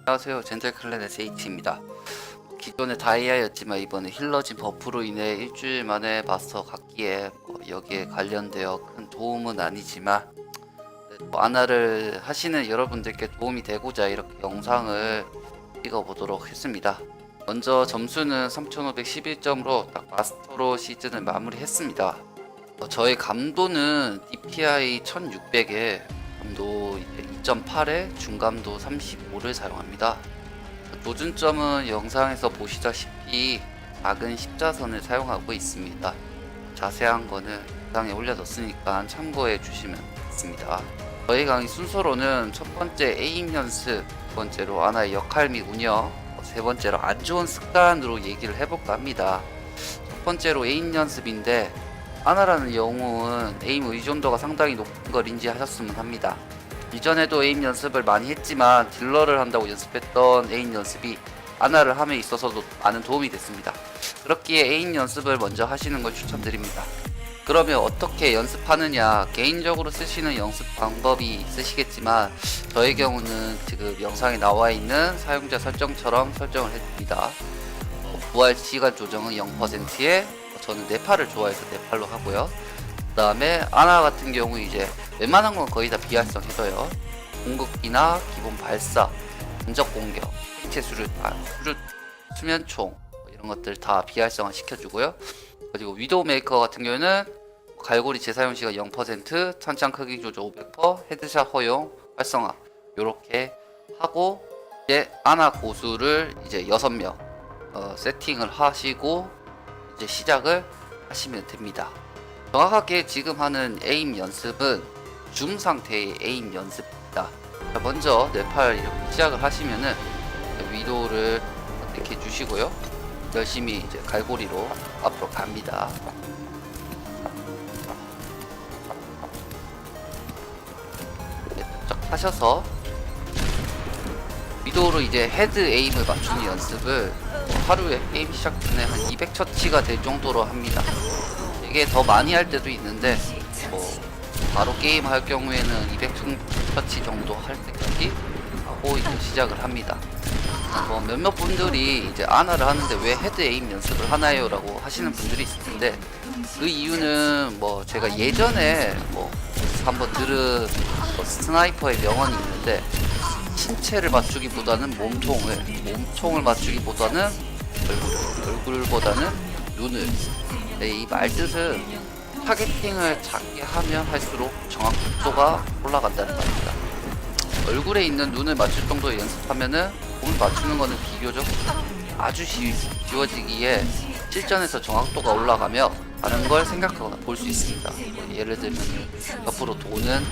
안녕하세요. 젠틀클랜의 세이치입니다. 기존의 다이아였지만 이번에 힐러진 버프로 인해 일주일 만에 마스터 갔기에 여기에 관련되어 큰 도움은 아니지만 아나를 하시는 여러분들께 도움이 되고자 이렇게 영상을 찍어보도록 했습니다. 먼저 점수는 3511점으로 딱 마스터로 시즌을 마무리했습니다. 저의 감도는 DPI 1600에 감도 2.8에 중감도 35를 사용합니다. 조준점은 영상에서 보시다시피 작은 십자선을 사용하고 있습니다. 자세한 거는 영상에 올려뒀으니까 참고해 주시면 되겠습니다. 저희 강의 순서로는 첫 번째 에임 연습, 두 번째로 아나의 역할 및 운영, 세 번째로 안 좋은 습관으로 얘기를 해볼까 합니다. 첫 번째로 에임 연습인데, 아나라는 영웅은 에임 의존도가 상당히 높은 걸 인지하셨으면 합니다. 이전에도 에임 연습을 많이 했지만 딜러를 한다고 연습했던 에임 연습이 아나를 함에 있어서도 많은 도움이 됐습니다. 그렇기에 에임 연습을 먼저 하시는 걸 추천드립니다. 그러면 어떻게 연습하느냐, 개인적으로 쓰시는 연습 방법이 있으시겠지만 저의 경우는 지금 영상에 나와 있는 사용자 설정처럼 설정을 해줍니다. 부활 시간 조정은 0%에 저는 네팔을 좋아해서 네팔로 하고요. 그 다음에 아나 같은 경우 이제 웬만한 건 거의 다 비활성 해줘요. 공급기나 기본 발사, 전적 공격, 생체 수류탄, 수면총 이런 것들 다 비활성화 시켜주고요. 그리고 위도우 메이커 같은 경우는 갈고리 재사용 시간 0%, 탄창 크기 조절 500%, 헤드샷 허용, 활성화 요렇게 하고 이제 아나 고수를 이제 6명 세팅을 하시고 이제 시작을 하시면 됩니다. 정확하게 지금 하는 에임 연습은 줌 상태의 에임 연습입니다. 자, 먼저 네팔 이렇게 시작을 하시면은 위도우를 선택해 주시고요. 열심히 이제 갈고리로 앞으로 갑니다. 쫙 하셔서 위도우로 이제 헤드 에임을 맞추는 연습을 하루에 게임 시작 전에 한 200처치가 될 정도로 합니다. 이게 더 많이 할 때도 있는데 바로 게임 할 경우에는 200처치 정도 할 때까지 하고 이제 시작을 합니다. 몇몇 분들이 이제 아나를 하는데 왜 헤드 에임 연습을 하나요? 라고 하시는 분들이 있을 텐데, 그 이유는 제가 예전에 한번 들은 스나이퍼의 명언이 있는데, 신체를 맞추기보다는 몸통을 맞추기보다는 얼굴보다는 눈을. 이 말뜻은 타겟팅을 작게 하면 할수록 정확도가 올라간다는 말입니다. 얼굴에 있는 눈을 맞출 정도로 연습하면은 몸을 맞추는 거는 비교적 아주 쉬워지기에 실전에서 정확도가 올라가며 다른 걸 생각하거나 볼 수 있습니다. 예를 들면 옆으로 도는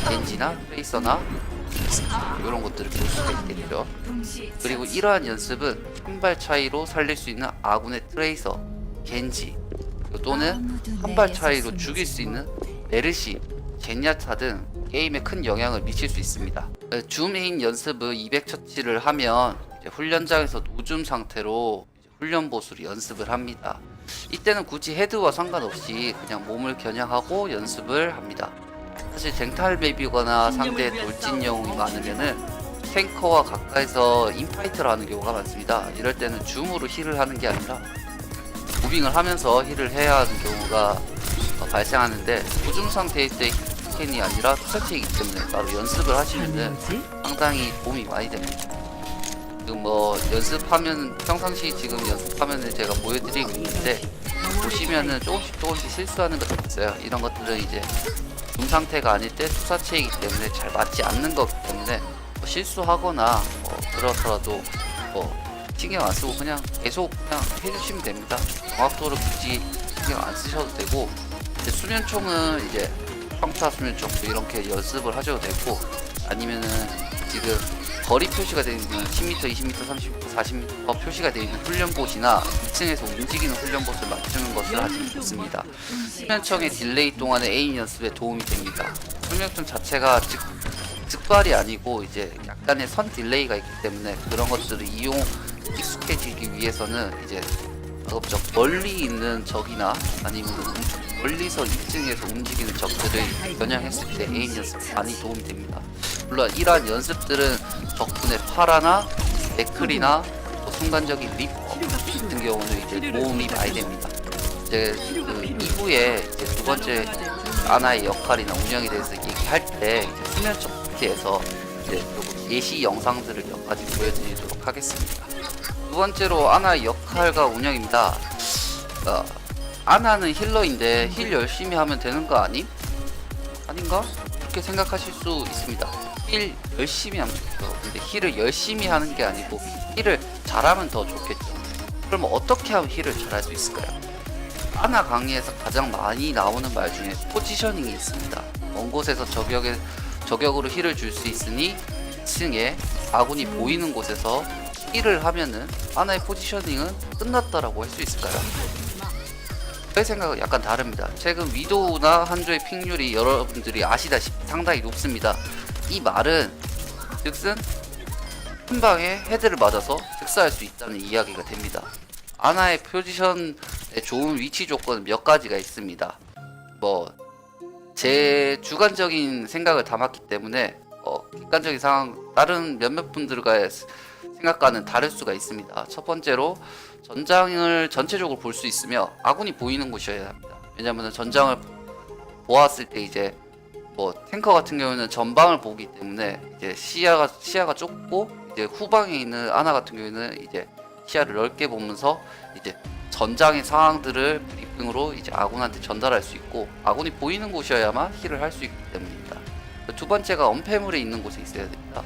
겐지나 트레이서나 이런 것들을 볼 수가 있겠죠. 그리고 이러한 연습은 한 발 차이로 살릴 수 있는 아군의 트레이서, 겐지 또는 한 발 차이로 죽일 수 있는 메르시, 제냐타 등 게임에 큰 영향을 미칠 수 있습니다. 줌인 연습을 200처치를 하면 이제 훈련장에서 노줌 상태로 훈련 보수를 연습을 합니다. 이때는 굳이 헤드와 상관없이 그냥 몸을 겨냥하고 연습을 합니다. 사실 쟁탈 맵이거나 상대 돌진 영웅이 많으면은 탱커와 가까이서 인파이트를 하는 경우가 많습니다. 이럴 때는 줌으로 힐을 하는 게 아니라 무빙을 하면서 힐을 해야 하는 경우가 발생하는데, 무줌 상태일 때 힐이 아니라 투사체이기 때문에 바로 연습을 하시면은 상당히 도움이 많이 됩니다. 지금 연습하면 평상시 지금 연습하면은 제가 보여드리고 있는데, 보시면은 조금씩 실수하는 것도 있어요. 이런 것들은 이제 줌 상태가 아닐 때 투사체이기 때문에 잘 맞지 않는 거기 때문에 실수하거나 그렇더라도 신경 안 쓰고 그냥 계속 해주시면 됩니다. 정확도를 굳이 신경 안 쓰셔도 되고, 이제 수면총은 이제 평타 수면총 이렇게 연습을 하셔도 되고, 아니면은 지금 거리 표시가 되어 있는 10m, 20m, 30m, 40m 표시가 되어 있는 훈련봇이나 2층에서 움직이는 훈련봇을 맞추는 것을 하시면 좋습니다. 수면총의 딜레이 동안의 에임 연습에 도움이 됩니다. 수면총 자체가 즉발이 아니고 이제 약간의 선 딜레이가 있기 때문에 그런 것들을 익숙해지기 위해서는 이제 가급적 멀리 있는 적이나 아니면 멀리서 2층에서 움직이는 적들을 겨냥했을 때 에임 연습 많이 도움이 됩니다. 물론 이러한 연습들은 덕분에 파라나 맥클이나 뭐 순간적인 리퍼 같은 경우는 이제 도움이 많이 됩니다. 이제 그 이후에 이제 두 번째 아나의 역할이나 운영에 대해서 얘기할 때 이제 수면적 파티에서 이제 조금 예시 영상들을 몇 가지 보여드리도록 하겠습니다. 두 번째로 아나의 역할과 운영입니다. 아나는 힐러인데 힐 열심히 하면 되는 거 아님? 아닌가? 그렇게 생각하실 수 있습니다. 힐 열심히 하면 좋죠. 근데 힐을 열심히 하는 게 아니고 힐을 잘하면 더 좋겠죠. 그럼 어떻게 하면 힐을 잘할 수 있을까요? 아나 강의에서 가장 많이 나오는 말 중에 포지셔닝이 있습니다. 먼 곳에서 저격으로 힐을 줄 수 있으니 2층에 아군이 보이는 곳에서 힐을 하면은 아나의 포지셔닝은 끝났다라고 할 수 있을까요? 제 생각은 약간 다릅니다. 최근 위도우나 한조의 픽률이 여러분들이 아시다시피 상당히 높습니다. 이 말은 즉슨 한 방에 헤드를 맞아서 즉사할 수 있다는 이야기가 됩니다. 아나의 포지션에 좋은 위치 조건은 몇 가지가 있습니다. 제 주관적인 생각을 담았기 때문에 객관적인 상황 다른 몇몇 분들과의 생각과는 다를 수가 있습니다. 첫 번째로 전장을 전체적으로 볼 수 있으며 아군이 보이는 곳이어야 합니다. 왜냐하면 전장을 보았을 때 이제 탱커 같은 경우는 전방을 보기 때문에 이제 시야가 좁고 이제 후방에 있는 아나 같은 경우에는 이제 시야를 넓게 보면서 이제 전장의 상황들을 브리핑으로 이제 아군한테 전달할 수 있고 아군이 보이는 곳이어야만 힐을 할 수 있기 때문입니다. 두 번째가 언패물에 있는 곳에 있어야 됩니다.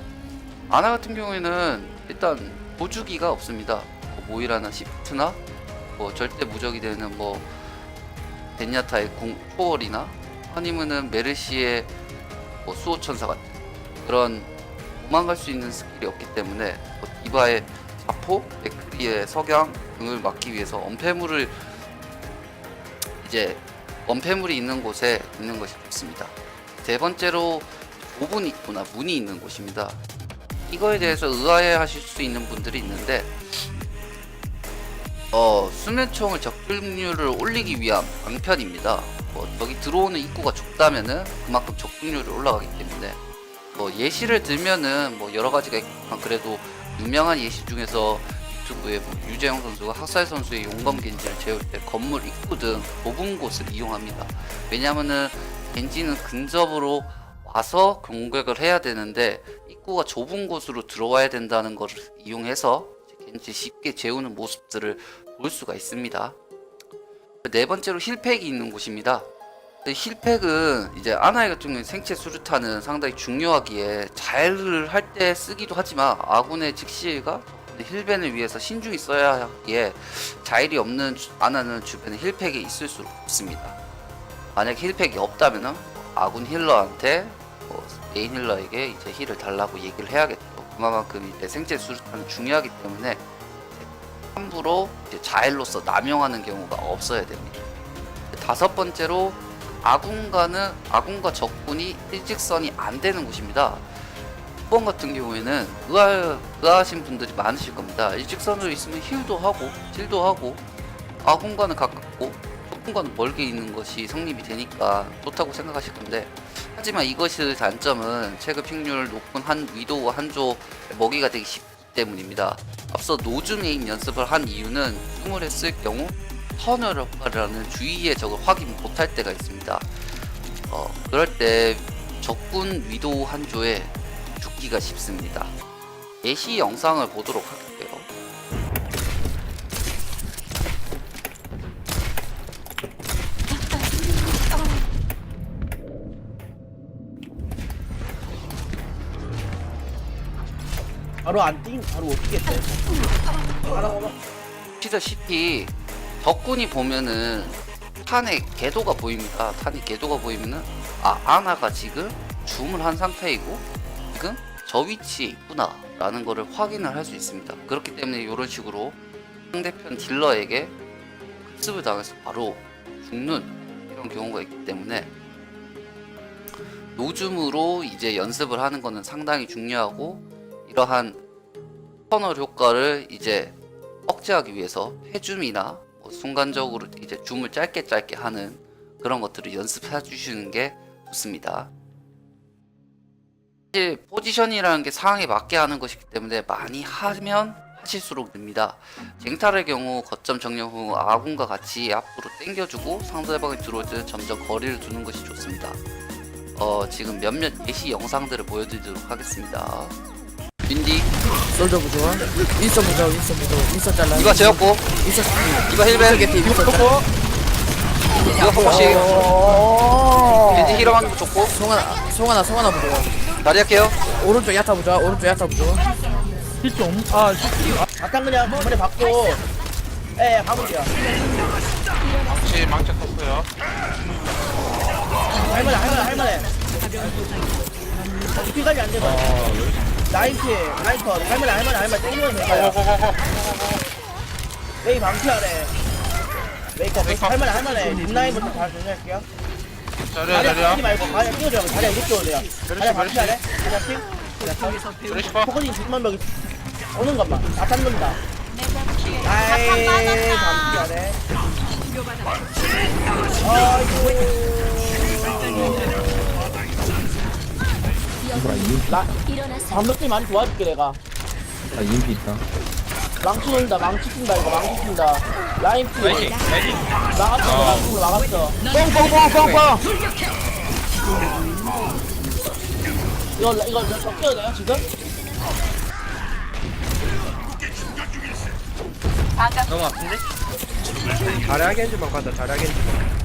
아나 같은 경우에는 일단 보주기가 없습니다. 모이라나 시프트나 절대 무적이 되는 덴야타의 초월이나 아니면은 메르시의 수호천사 같은 그런 도망갈 수 있는 스킬이 없기 때문에 디바의 자포, 맥크리의 석양 등을 막기 위해서 원패물이 있는 곳에 있는 것이 좋습니다. 세 번째로 좁은 입구나 문이 있는 곳입니다. 이거에 대해서 의아해 하실 수 있는 분들이 있는데 수면총을 적중률을 올리기 위한 방편입니다. 여기 들어오는 입구가 좁다면은 그만큼 적중률이 올라가기 때문에 예시를 들면은 여러 가지가 있지만 그래도 유명한 예시 중에서 유튜브에 유재영 선수가 학살 선수의 용검 겐지를 재울 때 건물 입구 등 좁은 곳을 이용합니다. 왜냐면은 겐지는 근접으로 와서 공격을 해야 되는데 입구가 좁은 곳으로 들어와야 된다는 것을 이용해서 겐지 쉽게 재우는 모습들을 볼 수가 있습니다. 네 번째로 힐팩이 있는 곳입니다. 힐팩은 이제 아나이 같은 경우는 생체 수류탄은 상당히 중요하기에 자일을 할 때 쓰기도 하지만 아군의 직시가 힐벤을 위해서 신중히 써야 하기에 자일이 없는 아나는 주변에 힐팩이 있을수록 좋습니다. 만약 힐팩이 없다면 아군 힐러한테 메인 힐러에게 이제 힐을 달라고 얘기를 해야겠죠. 그만큼 이제 생체 수류탄은 중요하기 때문에 함부로 이제 자일로서 남용하는 경우가 없어야 됩니다. 다섯 번째로 아군과 적군이 일직선이 안 되는 곳입니다. 6번 같은 경우에는 의아하신 분들이 많으실 겁니다. 일직선으로 있으면 힐도 하고 딜도 하고 아군과는 가깝고 적군과는 멀게 있는 것이 성립이 되니까 좋다고 생각하실 건데 하지만 이것의 단점은 체급 픽률 높은 위도우 한조 먹이가 되기 쉽기 때문입니다. 앞서 노즈 메인 연습을 한 이유는 춤을 했을 경우 터널 효과라는 주위의 적을 확인 못할 때가 있습니다. 그럴 때 적군 위도우 한조에 죽기가 쉽습니다. 예시 영상을 보도록 할게요. 바로 어떻게 돼? 보시다시피 적군이 보면은 탄의 궤도가 보입니다. 탄의 궤도가 보이면은 아나가 지금 줌을 한 상태이고 지금 저 위치에 있구나 라는 거를 확인을 할 수 있습니다. 그렇기 때문에 이런 식으로 상대편 딜러에게 급습을 당해서 바로 죽는 이런 경우가 있기 때문에 노줌으로 이제 연습을 하는 거는 상당히 중요하고 이러한 터널 효과를 이제 억제하기 위해서 패줌이나 순간적으로 이제 줌을 짧게 하는 그런 것들을 연습해 주시는 게 좋습니다. 사실 포지션이라는 게 상황에 맞게 하는 것이기 때문에 많이 하면 하실수록 늡니다. 쟁탈의 경우 거점 정령 후 아군과 같이 앞으로 당겨주고 상대방이 들어올 때는 점점 거리를 두는 것이 좋습니다. 지금 몇몇 예시 영상들을 보여드리도록 하겠습니다. 윈디 솔저 부좋아. 윈서 부좋아. 윈서 부좋아. 윈서 잘라. 이거 제였고 윈서 이거 힐벤 개피. 윈서 잘라. 이거 포커싱 겐지 힐러하는 거 좋고 송하나 부좋아. 다리 할게요. 오른쪽 야타 부좋아. 오른쪽 야타 부좋아. 아까 그냥 머리 받고 예 가볼게요. 혹시 망치 컸어요? 할만해. 피까지 안 되고. 라인피 라인컷 할만해 땡기면 될까요? 웨이 방피하래. 웨이컷 할만해. 뒷라인부터 잘 정리할게요. 자리야 자리야 자리야 끼지 말고 자리야 끼워줘요. 자리야 이렇게 끼워줘요. 자리야 방피하래. 자리야 핑. 그러시파 포커싱 10만 명이 오는 것만 다 잡는다. 아이 방피하래. 방벽들이 많이 도와줄게 내가. 아 EMP 있다. 망치 놓는다. 망치 낀다 이거 망치 낀다. 라인 피 막았어. 뻥뻥뻥뻥뻥. 이거 적혀도 돼요 지금? 너무 아픈데? 잘하게 해주만 가자. 잘하게 해주만.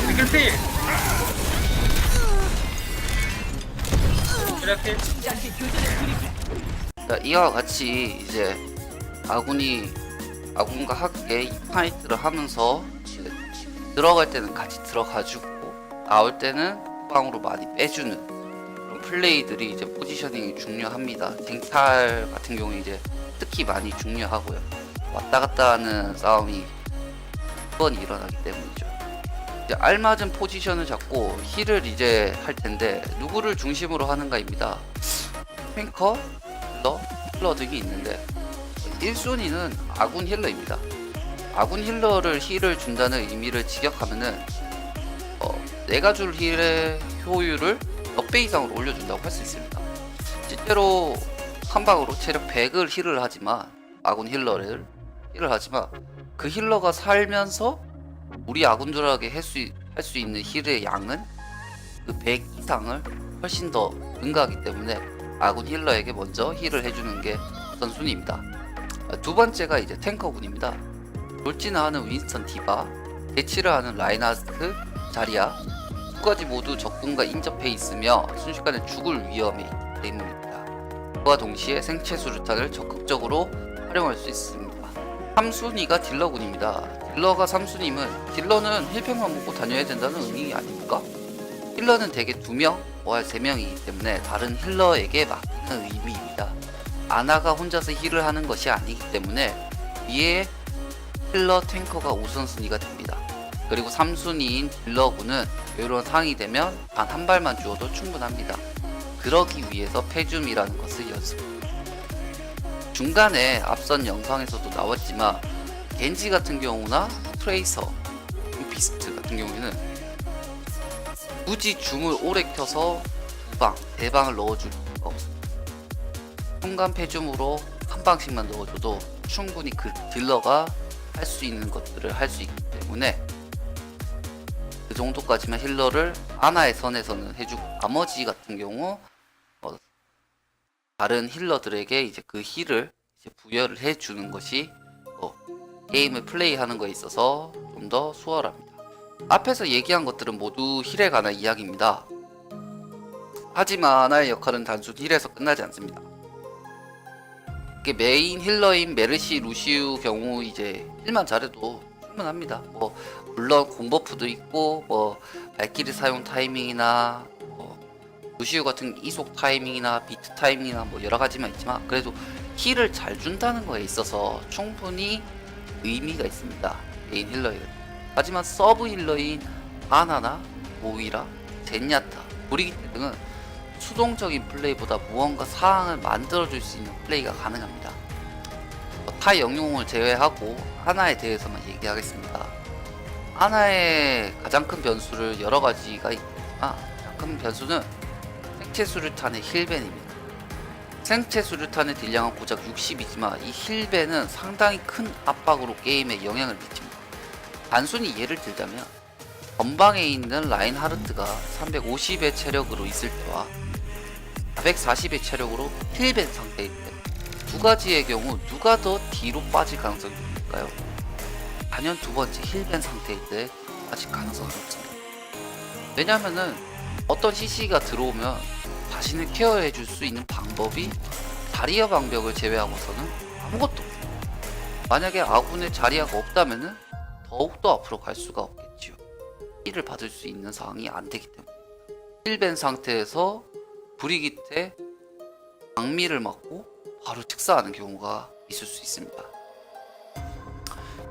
피클필 이렇게 자, 이와 같이 이제 아군과 함께 파이트를 하면서 이제 들어갈 때는 같이 들어가주고 나올 때는 후방으로 많이 빼주는 그런 플레이들이 이제 포지셔닝이 중요합니다. 쟁탈 같은 경우 이제 특히 많이 중요하고요. 왔다 갔다 하는 싸움이 한 번 일어나기 때문이죠. 이제 알맞은 포지션을 잡고 힐을 이제 할 텐데 누구를 중심으로 하는가입니다. 탱커, 힐러 등이 있는데 1순위는 아군 힐러입니다. 아군 힐러를 힐을 준다는 의미를 직역하면은 내가 줄 힐의 효율을 몇 배 이상으로 올려준다고 할 수 있습니다. 실제로 한 방으로 체력 100을 힐을 하지만 아군 힐러를 힐을 하지만 그 힐러가 살면서 우리 아군들에게 할 수 있는 힐의 양은 그 100 이상을 훨씬 더 증가하기 때문에 아군 힐러에게 먼저 힐을 해주는 게 우선순위입니다. 두 번째가 이제 탱커군입니다. 돌진하는 윈스턴 디바, 대치를 하는 라인하르트, 자리아 두 가지 모두 적군과 인접해 있으며 순식간에 죽을 위험이 있기 때문입니다. 그와 동시에 생체 수류탄을 적극적으로 활용할 수 있습니다. 3순위가 딜러군입니다. 딜러가 3순위면 딜러는 힐팩만 먹고 다녀야 된다는 의미 아닙니까? 힐러는 대개 2명, 뭐 3명이기 때문에 다른 힐러에게 맡기는 의미입니다. 아나가 혼자서 힐을 하는 것이 아니기 때문에 위에 힐러 탱커가 우선순위가 됩니다. 그리고 3순위인 딜러군은 이런 상황이 되면 단 한 발만 주어도 충분합니다. 그러기 위해서 패줌이라는 것을 연습합니다. 중간에 앞선 영상에서도 나왔지만 겐지 같은 경우나 트레이서, 비스트 같은 경우에는 굳이 줌을 오래 켜서 2방, 4방을 넣어줄 필요가 없습니다. 순간 패줌으로 한 방씩만 넣어줘도 충분히 그 딜러가 할 수 있는 것들을 할 수 있기 때문에 그 정도까지만 힐러를 아나의 선에서는 해주고 나머지 같은 경우 다른 힐러들에게 이제 그 힐을 이제 부여를 해주는 것이 게임을 플레이하는 거에 있어서 좀 더 수월합니다. 앞에서 얘기한 것들은 모두 힐에 관한 이야기입니다. 하지만 아나의 역할은 단순 힐에서 끝나지 않습니다. 메인 힐러인 메르시, 루시우 경우 이제 힐만 잘해도 충분합니다. 물론 공버프도 있고 발키리 사용 타이밍이나 루시우 같은 이속 타이밍이나 비트 타이밍이나 여러 가지만 있지만 그래도 힐을 잘 준다는 거에 있어서 충분히 의미가 있습니다. 메인 힐러에게. 하지만 서브 힐러인 아나나, 모이라, 젠야타, 브리기테 등은 수동적인 플레이보다 무언가 상황을 만들어줄 수 있는 플레이가 가능합니다. 타 영웅을 제외하고 아나에 대해서만 얘기하겠습니다. 아나의 가장 큰 변수를 여러 가지가 있지만 가장 큰 변수는 생체 수류탄의 힐벤입니다. 생체 수류탄의 딜량은 고작 60이지만 이 힐벤은 상당히 큰 압박으로 게임에 영향을 미칩니다. 단순히 예를 들자면 전방에 있는 라인하르트가 350의 체력으로 있을 때와 440의 체력으로 힐벤 상태일 때 두 가지의 경우 누가 더 뒤로 빠질 가능성이 높을까요? 단연 두 번째 힐벤 상태일 때 빠질 가능성이 높습니다. 왜냐면은 어떤 CC가 들어오면 자신을 케어해 줄 수 있는 방법이 자리아 방벽을 제외하고서는 아무것도 없어요. 만약에 아군의 자리아가 없다면은 더욱더 앞으로 갈 수가 없겠지요. 힐을 받을 수 있는 상황이 안 되기 때문에 힐벤 상태에서 브리기테 장미를 맞고 바로 즉사하는 경우가 있을 수 있습니다.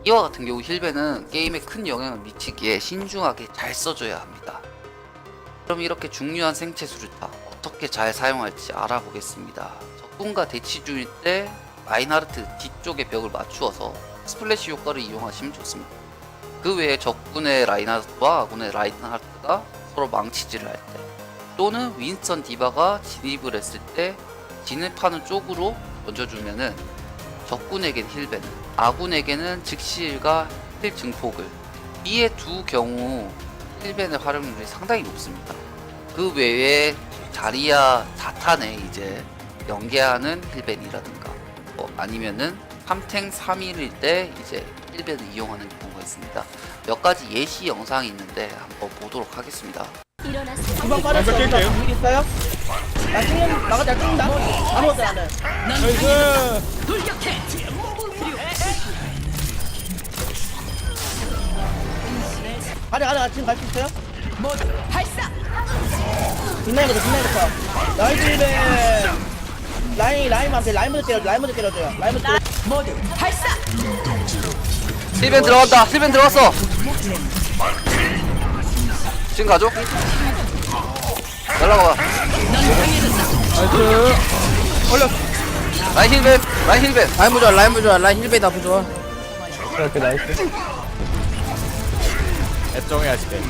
이와 같은 경우 힐벤은 게임에 큰 영향을 미치기에 신중하게 잘 써줘야 합니다. 그럼 이렇게 중요한 생체 수류탄 어떻게 잘 사용할지 알아보겠습니다. 적군과 대치 중일 때 라인하르트 뒤쪽의 벽을 맞추어서 스플래시 효과를 이용하시면 좋습니다. 그 외에 적군의 라인하르트와 아군의 라인하르트가 서로 망치질을 할 때, 또는 윈스턴 디바가 진입을 했을 때 진입하는 쪽으로 던져주면은 적군에겐 힐벤, 아군에게는 즉시일과 힐 증폭을, 이에 두 경우 힐벤의 활용률이 상당히 높습니다. 그 외에 자리야 자탄에 이제 연계하는 힐벤이라든가 아니면은 3탱 3일일 때 이제 힐벤을 이용하는 경우가 있습니다. 몇 가지 예시 영상이 있는데 한번 보도록 하겠습니다. 주방 빠졌어. 일 있어요? 나 지금 나가 잘 찍는다. 아무것도 안 해. 가자 지금 갈 수 있어요? 빛나야겠다. 나이스 힐벤. 라인만 돼. 라인부터 때려줘요. 힐벤 들어간다. 힐벤 들어갔어. 지금 가죠? 날라가. 나이스. 라인 힐벤. 라인 부좋아, 라인 부좋아, 라인 힐베 다 부좋아. 그렇게 나이스. 애정해야지 돼.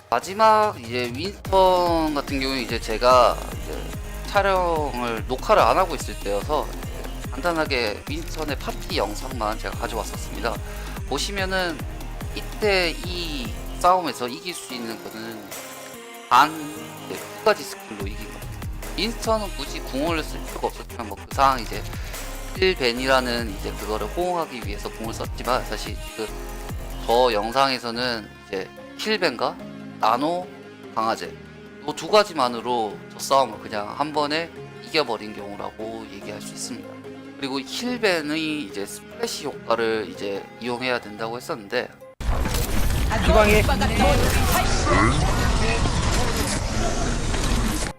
마지막 이제 윈스턴 같은 경우는 이제 제가 이제 녹화를 안 하고 있을 때여서 간단하게 윈스턴의 파티 영상만 제가 가져왔었습니다. 보시면은 이때 이 싸움에서 이길 수 있는 거는 두 가지 스킬로 이긴 겁니다. 윈스턴은 굳이 궁을 쓸 필요가 없었지만 그 상황 이제 힐벤이라는 이제 그거를 호응하기 위해서 궁을 썼지만 사실 저 영상에서는 이제 힐벤과 나노 강화제 이 두 가지만으로 저 싸움을 그냥 한 번에 이겨버린 경우라고 얘기할 수 있습니다. 그리고 힐벤의 이제 스플래시 효과를 이제 이용해야 된다고 했었는데 주방에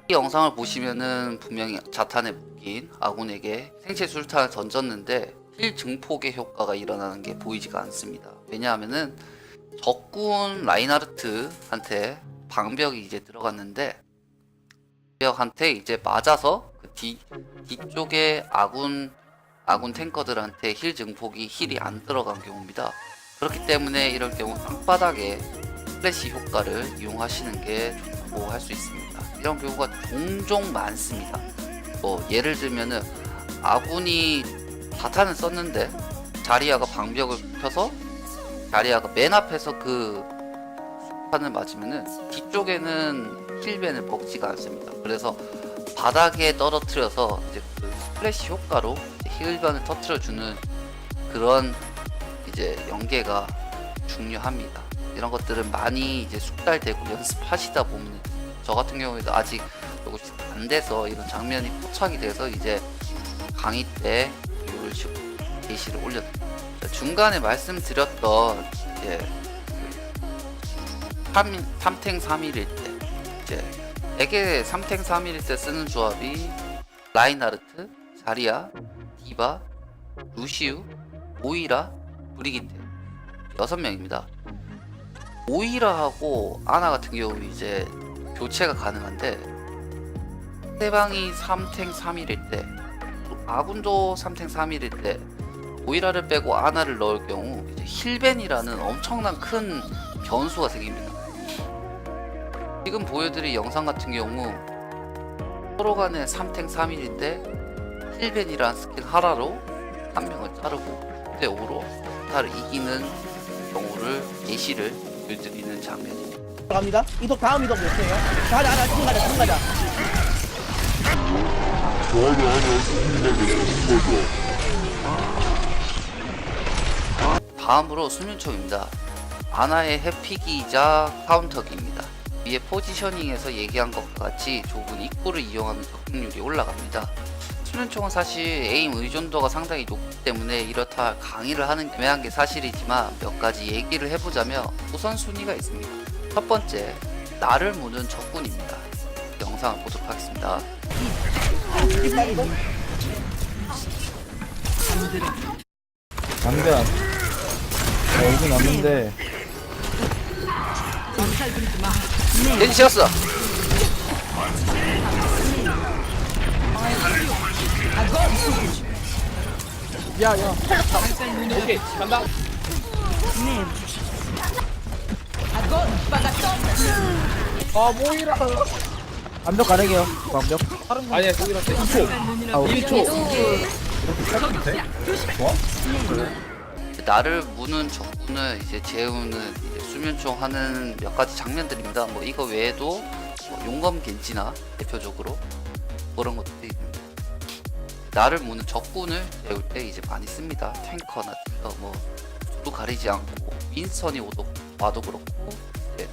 이 영상을 보시면은 분명히 자탄에 묶인 아군에게 생체 수류탄을 던졌는데 힐 증폭의 효과가 일어나는 게 보이지가 않습니다. 왜냐하면은 적군 라인하르트한테 방벽이 이제 들어갔는데 방벽한테 이제 맞아서 그 뒤쪽에 아군 탱커들한테 힐 증폭이 힐이 안 들어간 경우입니다. 그렇기 때문에 이런 경우 땅바닥에 플래시 효과를 이용하시는 게 좋다고 할 수 있습니다. 이런 경우가 종종 많습니다. 예를 들면은 아군이 자탄을 썼는데 자리아가 방벽을 펴서 자리아가 맨 앞에서 그 판을 맞으면은 뒤쪽에는 힐벤을 먹지가 않습니다. 그래서 바닥에 떨어뜨려서 이제 그 스플래시 효과로 힐벤을 터뜨려주는 그런 이제 연계가 중요합니다. 이런 것들은 많이 이제 숙달되고 연습하시다 보면 저 같은 경우에도 아직 요거 안 돼서 이런 장면이 포착이 돼서 이제 강의 때 이런 식으로 게시를 올렸습니다. 중간에 말씀드렸던 이제 3탱 3일일 때 이제 에게 3탱 3일일 때 쓰는 조합이 라인하르트, 자리야, 디바, 루시우, 오이라, 브리기테 6명입니다. 오이라하고 아나 같은 경우 이제 교체가 가능한데 상대방이 3탱 3일일 때 아군도 3탱 3일일 때 오이라를 빼고 아나를 넣을 경우 이제 힐벤이라는 엄청난 큰 변수가 생깁니다. 지금 보여드릴 영상 같은 경우 서로 간에 3탱 3일인데 힐벤이란 스킬 하나로 한 명을 자르고 9대5로 타를 이기는 경우를 예시를 보여드리는 장면입니다. 갑니다. 이속 다음 이속 몇 개예요? 가자 지금 가자 지금 가자. 다음으로 수면총입니다. 아나의 해피기이자 카운터기입니다. 위에 포지셔닝에서 얘기한 것과 같이 좁은 입구를 이용하면 적중률이 올라갑니다. 수면총은 사실 에임 의존도가 상당히 높기 때문에 이렇다 강의를 하는 게 애매한 게 사실이지만 몇 가지 얘기를 해보자면 우선순위가 있습니다. 첫 번째, 나를 무는 적군입니다. 영상을 보도록 하겠습니다. 장전. 오긴 왔는데 벤치였어! 야야 오케이 간다. 아 모이라 완벽 가능해요. 완벽. 아니야 거기로 2초. 아, 1초. 나를 무는 적군을 이제 재우는 이제 수면총 하는 몇 가지 장면들입니다. 뭐 이거 외에도 뭐 용검 겐지나 대표적으로 그런 것들이 있는데 나를 무는 적군을 재울 때 이제 많이 씁니다. 탱커나 딜러 뭐 두루 가리지 않고 윈스턴이 와도 그렇고 이제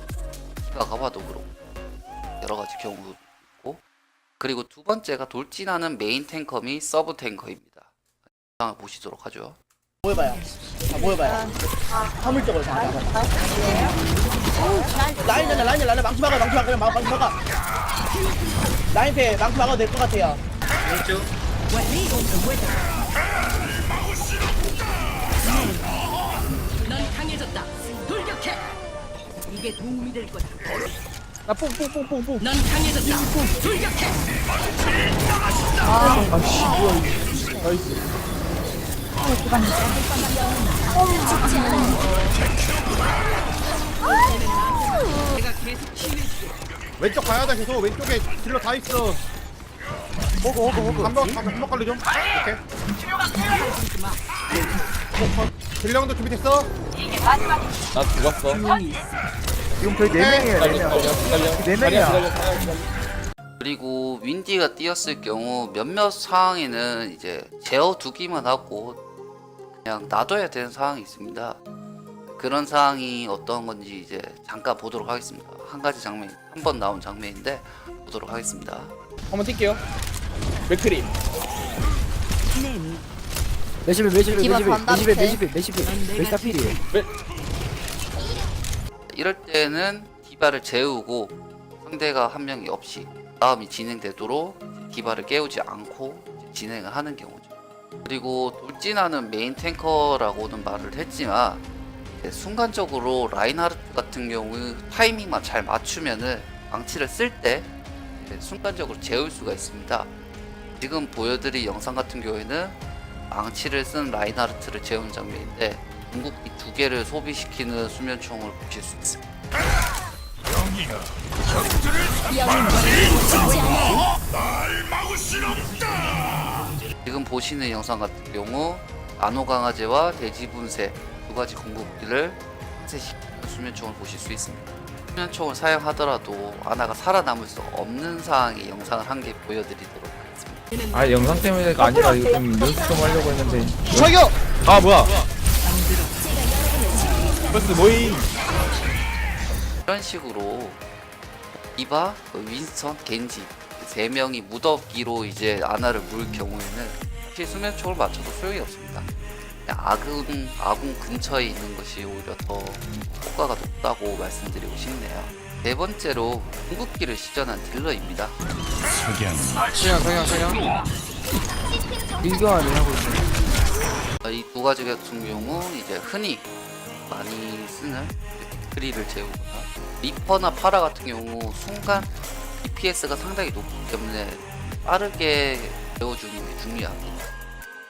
디바가 와도 그렇고 여러 가지 경우도 있고 그리고 두 번째가 돌진하는 메인 탱커 및 서브 탱커입니다. 영상을 보시도록 하죠. 모여봐요. 모여봐요. 화물적으로 다. 라인이잖아. 망치 막아. 라인패 망치 막아도 될 것 같아요. 왼쪽. 넌 강해졌다. 돌격해. 이게 도움이 될 거다. 나 뽕뽕뽕뽕뽕 넌 강해졌다. 돌격해. 아씨 뭐야 이거 나이스 내가 계속 치유해줄게. 왼쪽 가야 돼 계속 왼쪽에 딜러 다 있어. 호그 한번 걸리 좀. 오케이. 딜러도 준비됐어? 나 죽었어. 지금 거의 4명이에요 4명이야 그리고 윈디가 뛰었을 경우 몇몇 상황에는 이제 재워두기만 하고 그냥 놔둬야 되는 상황이 있습니다. 그런 상황이 어떤 건지 이제 잠깐 보도록 하겠습니다. 한 가지 장면, 한 번 나온 장면인데 보도록 하겠습니다. 한번 뛸게요. 맥크리. 메시다 필이에요 이럴 때는 디바를 재우고 상대가 한 명이 없이 싸움이 진행되도록 디바를 깨우지 않고 진행을 하는 경우죠. 그리고 돌진하는 메인 탱커라고는 말을 했지만 순간적으로 라인하르트 같은 경우 타이밍만 잘 맞추면은 망치를 쓸 때 순간적으로 재울 수가 있습니다. 지금 보여드릴 영상 같은 경우에는 망치를 쓴 라인하르트를 재우는 장면인데 궁극기 2개를 소비시키는 수면총을 보실 수 있습니다. 지금 보시는 영상 같은 경우 나노 강화제와 돼지 분쇄 두 가지 궁극기를 상쇄시키는 수면총을 보실 수 있습니다. 수면총을 사용하더라도 아나가 살아남을 수 없는 상황의 영상을 한 개 보여드리도록 하겠습니다. 아 영상 때문에가 아니라 이거 좀 연습 좀 하려고 했는데. 저기요. 아 뭐야? 버스 모임. 이런 식으로 디바, 윈스턴, 겐지 3명이 무더기로 이제 아나를 물 경우에는 사실 수면총을 맞춰도 소용이 없습니다. 그냥 아군 근처에 있는 것이 오히려 더 효과가 높다고 말씀드리고 싶네요. 네 번째로 궁극기를 시전한 딜러입니다. 성향 밀교환을 하고 있네. 이 두 가지 같은 경우 이제 흔히 많이 쓰는 그리를 재우거나 리퍼나 파라 같은 경우 순간 DPS가 상당히 높기 때문에 빠르게 재워주는 게 중요합니다.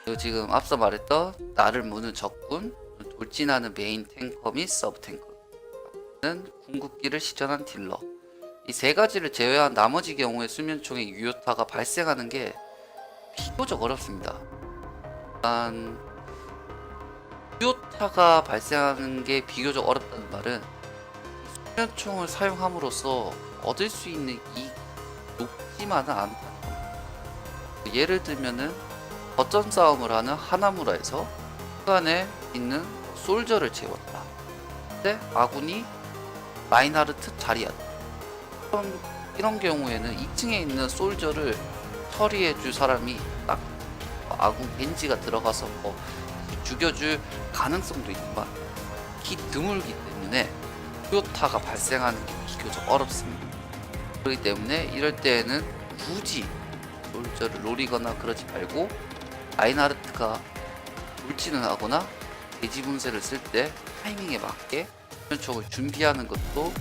그리고 지금 앞서 말했던 나를 무는 적군, 돌진하는 메인 탱커 및 서브 탱커는 궁극기를 시전한 딜러, 이 세 가지를 제외한 나머지 경우에 수면총의 유효타가 발생하는 게 비교적 어렵습니다. 일단 유효타가 발생하는 게 비교적 어렵다는 말은 수면총을 사용함으로써 얻을 수 있는 이익이 높지만은 않다. 예를 들면은 거점 싸움을 하는 하나무라에서 중간에 있는 솔저를 재웠다. 근데 아군이 라인하르트 자리야. 이런 경우에는 2층에 있는 솔저를 처리해줄 사람이 딱 아군 겐지가 들어가서 뭐 죽여줄 가능성도 있지만 기 드물기 때문에 효타가 발생하는 게 비교적 어렵습니다. 그렇기 때문에 이럴 때에는 굳이 솔저를 노리거나 그러지 말고 라인하르트가 돌진을 하거나 대지 분쇄를 쓸 때 타이밍에 맞게 수면총을 준비하는 것도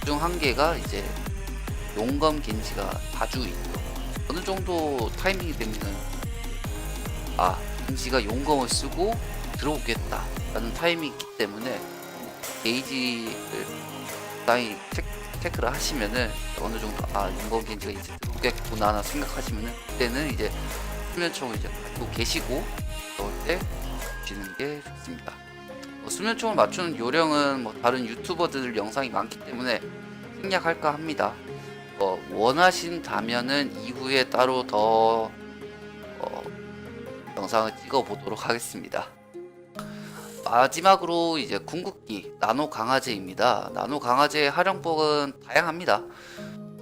중 한계가 이제 용검 겐지가 자주 있고 어느 정도 타이밍이 되면은 겐지가 용검을 쓰고 들어오겠다 라는 타이밍이 있기 때문에 게이지를 많이 체크를 하시면은 어느 정도 용검 겐지가 이제 들어오겠구나 생각하시면은 그때는 이제 수면총을 이제 갖고 계시고 그럴 때 주시는 게 좋습니다. 수면총을 맞추는 요령은 뭐 다른 유튜버들 영상이 많기 때문에 생략할까 합니다. 원하신다면은 이후에 따로 더 영상을 찍어 보도록 하겠습니다. 마지막으로 이제 궁극기 나노 강화제입니다. 나노 강화제의 활용법은 다양합니다.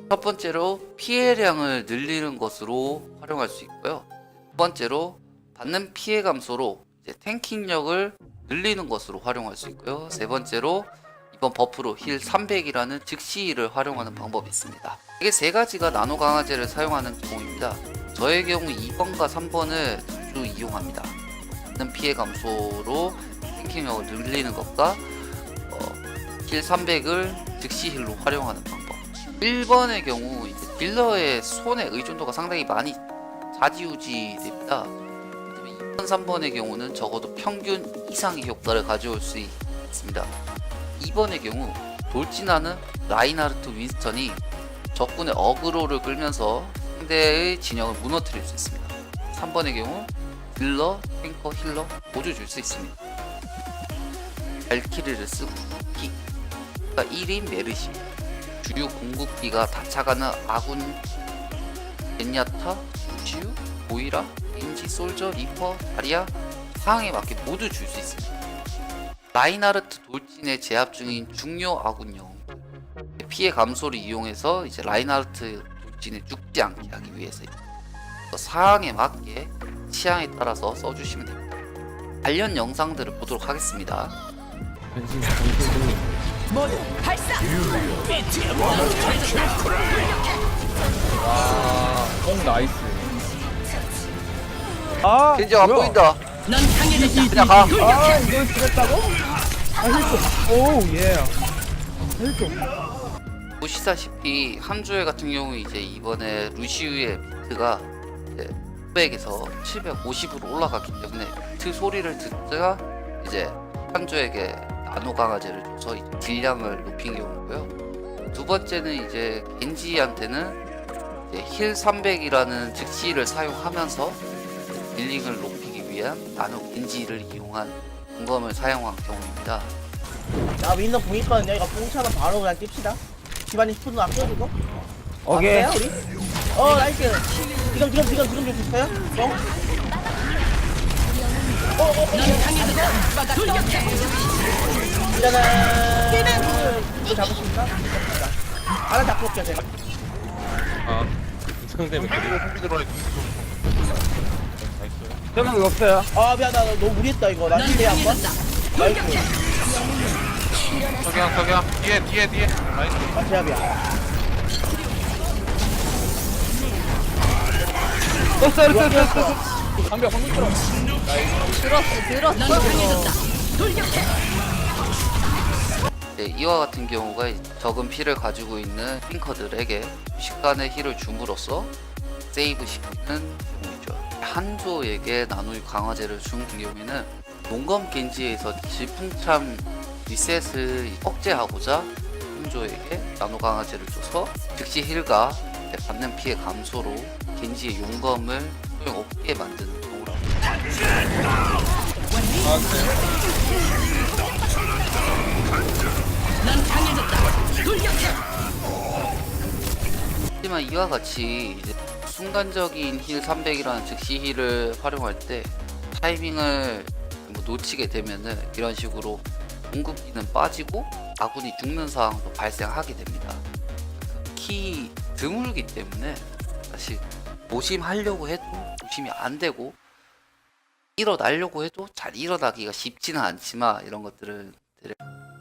첫 번째로 피해량을 늘리는 것으로 활용할 수 있고요. 두 번째로 받는 피해 감소로 이제 탱킹력을 늘리는 것으로 활용할 수 있고요. 세 번째로 이번 버프로 힐 300이라는 즉시 힐을 활용하는 방법이 있습니다. 이게 세 가지가 나노 강화제를 사용하는 경우입니다. 저의 경우 2번과 3번을 자주 이용합니다. 받는 피해 감소로 탱킹력을 늘리는 것과 힐 300을 즉시 힐로 활용하는 방법. 1번의 경우 이제 딜러의 손의 의존도가 상당히 많이 좌지우지 됩니다. 2번, 3번의 경우는 적어도 평균 이상의 효과를 가져올 수 있습니다. 2번의 경우 돌진하는 라인하르트 윈스턴이 적군의 어그로를 끌면서 상대의 진영을 무너뜨릴 수 있습니다. 3번의 경우 딜러, 탱커, 힐러 모두 줄 수 있습니다. 발키리를 쓰고 기 1인 메르시, 주요 궁극기가 다 차가는 아군 젠야타, 루시우, 보이라, 인지, 솔저, 리퍼, 다리아 상황에 맞게 모두 줄 수 있습니다. 라인하르트 돌진에 제압 중인 중요 아군 영웅 피해 감소를 이용해서 이제 라인하르트 돌진에 죽지 않게 하기 위해서 상황에 맞게 취향에 따라서 써주시면 됩니다. 관련 영상들을 보도록 하겠습니다. 나이스. 겐지 안 보인다. 넌 강해졌다. 그냥 가. 이걸 죽였다고? 오, 예. 보시다시피 한조회 같은 경우 이제 이번에 루시우의 비트가 이제 900에서 750으로 올라갔기 때문에 비트 소리를 듣다가 이제 한조에게 나노 강화제를 줘서 이제 딜량을 높인 경우고요. 두 번째는 이제 겐지한테는 이제 힐 300이라는 즉시를 사용하면서 딜링을 높이기 위한 나노 겐지를 이용한 공검을 사용한 경우입니다. 나 윈너 보니까 여기가 뽕차면 바로 그냥 뜁시다. 집안이 10분 아껴주고. 오케이. 어때요, 우리? 나이스. 지금 줄 수 있어요? 넌 강해졌다. 돌격해. 있잖아. 이거 잡으십니까? 하나 잡고 올게요, 제가. 상대면 저는 없어요. 미안, 나 너무 무리했다, 이거. 나 넌 힐대 한 번. 강해졌다. 나이스. 석양 뒤에 나이스. 제압이야. 방벽 끌어. 넌 강해졌다. 네, 이와 같은 경우가 적은 피를 가지고 있는 핑커들에게 순식간에 힐을 줌으로써 세이브 시키는 경우이죠. 한조에게 나노 강화제를 준 경우에는 용검 겐지에서 질풍참 리셋을 억제하고자 한조에게 나노 강화제를 줘서 즉시 힐과 받는 피해 감소로 겐지의 용검을 소용없게 만드는 경우라고. 넌 강해졌다. 돌격해. 하지만 이와 같이 이제 순간적인 힐 300이라는 즉시 힐을 활용할 때 타이밍을 뭐 놓치게 되면은 이런 식으로 공급기는 빠지고 아군이 죽는 상황도 발생하게 됩니다. 특히 드물기 때문에 사실 모심하려고 해도 모심이 안 되고 일어나려고 해도 잘 일어나기가 쉽지는 않지만 이런 것들은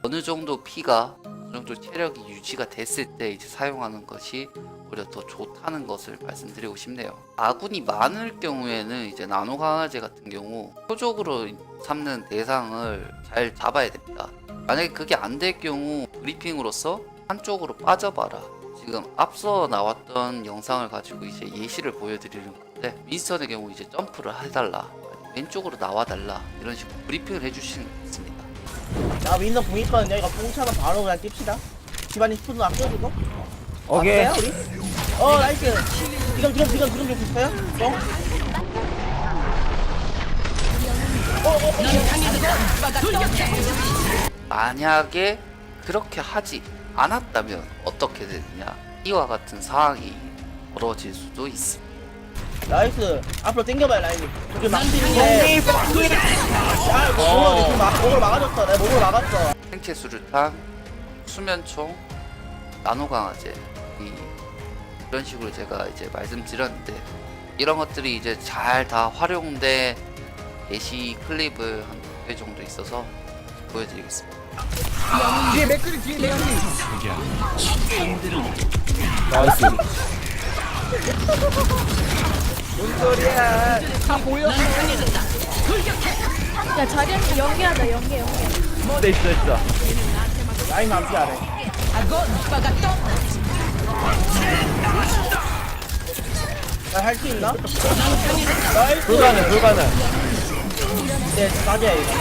어느 정도 피가 어느 정도 체력이 유지가 됐을 때 이제 사용하는 것이 오히려 더 좋다는 것을 말씀드리고 싶네요. 아군이 많을 경우에는 이제 나노 강화제 같은 경우 표적으로 삼는 대상을 잘 잡아야 됩니다. 만약에 그게 안 될 경우 브리핑으로서 한쪽으로 빠져봐라. 지금 앞서 나왔던 영상을 가지고 이제 예시를 보여드리는 건데 윈스턴의 경우 이제 점프를 해달라, 왼쪽으로 나와달라 이런 식으로 브리핑을 해주시는 게 있습니다. 나 윈너 공 있거든요. 이거 공차면 바로 그냥 뜁시다. 집안이 스푼도 아껴주고. 오케이. 왔어요, 우리? 나이스. 지금 좀 있어요? 넌 강해졌다. 돌격해. 만약에 그렇게 하지 않았다면 어떻게 되느냐, 이와 같은 상황이 벌어질 수도 있습니다. 나이스. 앞으로 당겨봐요, 라인이. 저기 막 넌 뛰는데. 강해졌다. 야, 목으로 막아줬어. 내가 목으로 막았어. 생체 수류탄, 수면총, 나노 강화제 이런 식으로 제가 이제 말씀드렸는데 이런 것들이 이제 잘 다 활용된 예시 클립을 한 2개 정도 있어서 보여드리겠습니다. 뒤에 맥크리 뒤에 맥크리. 나이스. 뭔 소리야. 넌 강해졌다. 돌격해. 야 자리한테 연계하자 연계 있어. 라인 암시하래. 할 수 있나? 나이스. 불가능. 네, 맞아야 이거.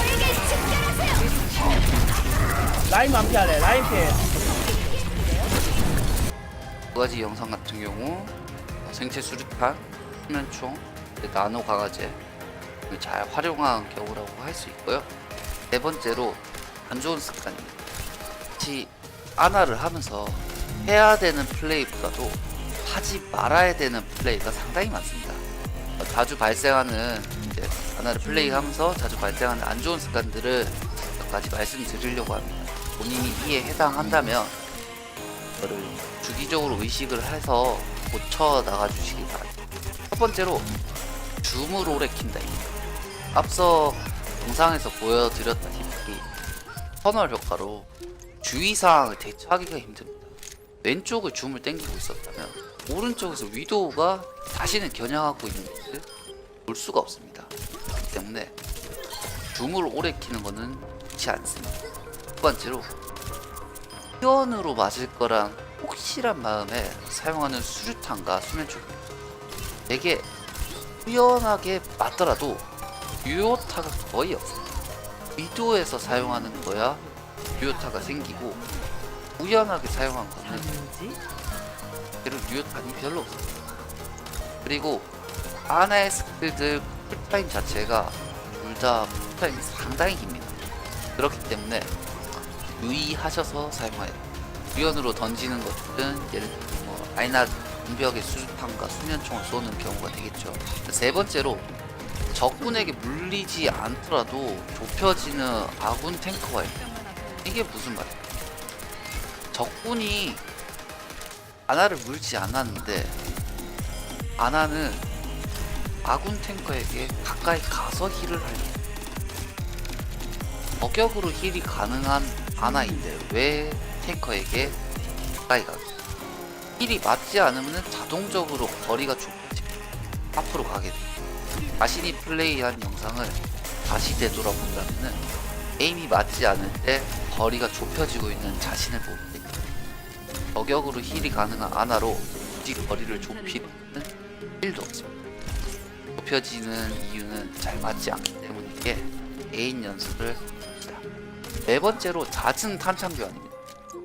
라인 암시하래. 라인 피해. 두 가지 영상 같은 경우 생체 수류탄, 수면총, 나노 강화제 잘 활용한 경우라고 할 수 있고요. 네 번째로 안 좋은 습관입니다. 같이 아나를 하면서 해야 되는 플레이보다도 하지 말아야 되는 플레이가 상당히 많습니다. 자주 발생하는 이제 아나를 플레이하면서 자주 발생하는 안 좋은 습관들을 몇 가지 말씀드리려고 합니다. 본인이 이에 해당한다면 그거를 주기적으로 의식을 해서 고쳐 나가 주시기 바랍니다. 첫 번째로 줌을 오래 킨다입니다. 앞서 영상에서 보여드렸다시피 터널 효과로 주의사항을 대처하기가 힘듭니다. 왼쪽을 줌을 당기고 있었다면 오른쪽에서 위도우가 자신을 겨냥하고 있는 것을 볼 수가 없습니다. 그렇기 때문에 줌을 오래 키는 것은 좋지 않습니다. 두 번째로 피원으로 맞을 거란 혹시란 마음에 사용하는 수류탄과 수면총입니다. 되게 우연하게 맞더라도 유효타가 거의 없습니다. 위도에서 사용하는 거야 유효타가 생기고 우연하게 사용한 거는 그런 유효탄이 별로 없습니다. 그리고 아나의 스킬들 쿨타임 자체가 둘 다 쿨타임이 상당히 깁니다. 그렇기 때문에 유의하셔서 사용해야 돼요. 우연으로 던지는 것들은 예를 들어 뭐 아이나 공벽의 수류탄과 수면총을 쏘는 경우가 되겠죠. 세 번째로 적군에게 물리지 않더라도 좁혀지는 아군 탱커가 있다. 이게 무슨 말이야? 적군이 아나를 물지 않았는데 아나는 아군 탱커에게 가까이 가서 힐을 하려. 어격으로 힐이 가능한 아나인데 왜 탱커에게 가까이 가겠어? 힐이 맞지 않으면 자동적으로 거리가 좁혀집니다. 앞으로 가게 돼. 자신이 플레이한 영상을 다시 되돌아본다면은 에임이 맞지 않을 때 거리가 좁혀지고 있는 자신을 보게 돼. 저격으로 힐이 가능한 아나로 굳이 거리를 좁히는 일도 없습니다. 좁혀지는 이유는 잘 맞지 않기 때문이기에 에임 연습을 합니다. 네 번째로 잦은 탄창 교환입니다.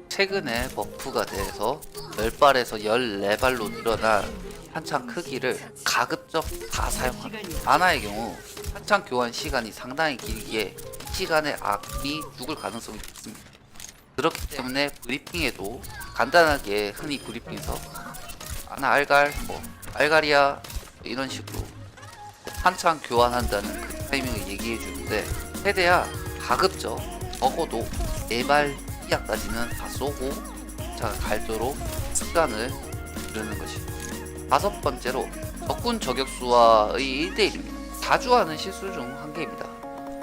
최근에 버프가 돼서 10발에서 14발로 늘어난 탄창 크기를 가급적 다 사용합니다. 아나의 경우 탄창 교환 시간이 상당히 길기에 이 시간에 악이 죽을 가능성이 있습니다. 그렇기 때문에 브리핑에도 간단하게 흔히 브리핑에서 아나 알갈, 뭐 알갈이야 이런 식으로 탄창 교환한다는 그 타이밍을 얘기해 주는데 최대한 가급적 적어도 4발 이하까지는 다 쏘고 자 갈도록 시간을 두르는 것입니다. 다섯 번째로 적군 저격수와의 1대1입니다. 자주 하는 실수 중 한 개입니다.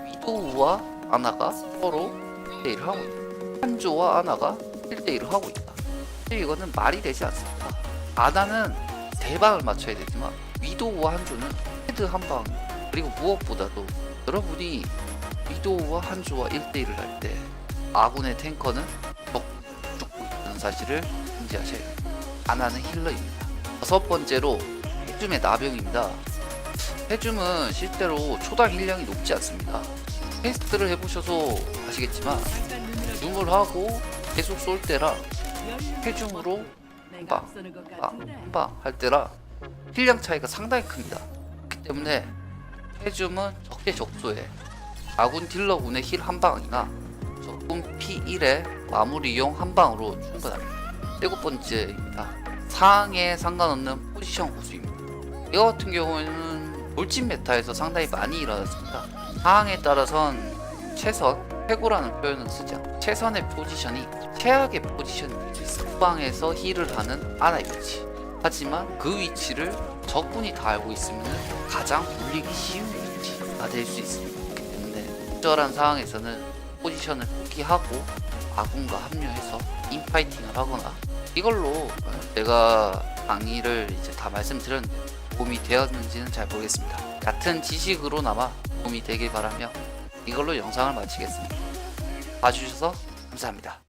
위도우와 아나가 서로 1대1을 하고 있다. 한조와 아나가 1대1을 하고 있다. 이거는 말이 되지 않습니다. 아나는 3방을 맞춰야 되지만 위도우와 한조는 헤드 한 방, 그리고 무엇보다도 여러분이 위도우와 한조와 1대1을 할 때 아군의 탱커는 죽고 있다는 사실을 인지하셔야 됩니다. 아나는 힐러입니다. 여섯 번째로 해줌의 나병입니다. 해줌은 실제로 초당 힐량이 높지 않습니다. 테스트를 해보셔서 아시겠지만 줌을 하고 계속 쏠 때라 해줌으로 한방 할 때라 힐량 차이가 상당히 큽니다. 그렇기 때문에 해줌은 적재적소에 아군 딜러군의 힐 한 방이나 적군 P1의 마무리용 한 방으로 충분합니다. 일곱 번째입니다. 상황에 상관없는 포지션 호수입니다. 이거 같은 경우에는 돌진 메타에서 상당히 많이 일어났습니다. 상황에 따라선 최선, 최고라는 표현은 쓰지 않고 최선의 포지션이 최악의 포지션이 될 수 있어요. 후방에서 힐을 하는 아나의 위치. 하지만 그 위치를 적군이 다 알고 있으면 가장 불리기 쉬운 위치가 될 수 있습니다. 그렇기 때문에 적절한 상황에서는 포지션을 포기하고 아군과 합류해서 인파이팅을 하거나 이걸로 내가 강의를 이제 다 말씀드렸는데 도움이 되었는지는 잘 모르겠습니다. 같은 지식으로나마 도움이 되길 바라며 이걸로 영상을 마치겠습니다. 봐주셔서 감사합니다.